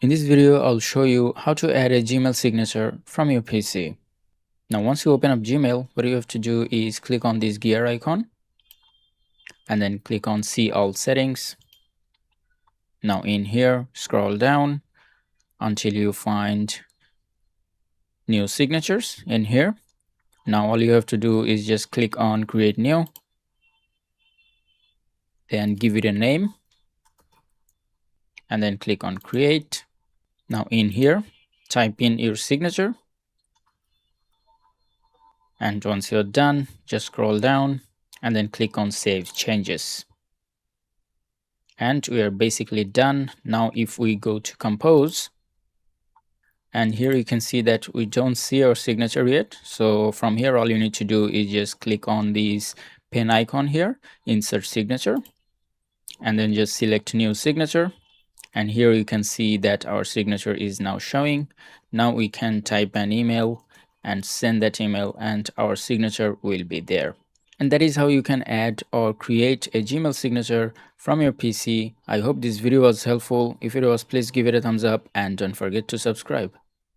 In this video, I'll show you how to add a Gmail signature from your PC. Now, once you open up Gmail, what you have to do is click on this gear icon and then click on See All Settings. Now in here, scroll down until you find New Signatures in here. Now all you have to do is just click on Create New, then give it a name, and then click on Create. Now in here, type in your signature. And once you're done, just scroll down and then click on Save Changes. And we are basically done. Now if we go to Compose, and here you can see that we don't see our signature yet. So from here, all you need to do is just click on this pen icon here, Insert Signature, and then just select New Signature. And here you can see that our signature is now showing. Now we can type an email and send that email, and our signature will be there. And that is how you can add or create a Gmail signature from your PC. I hope this video was helpful. If it was, please give it a thumbs up and don't forget to subscribe.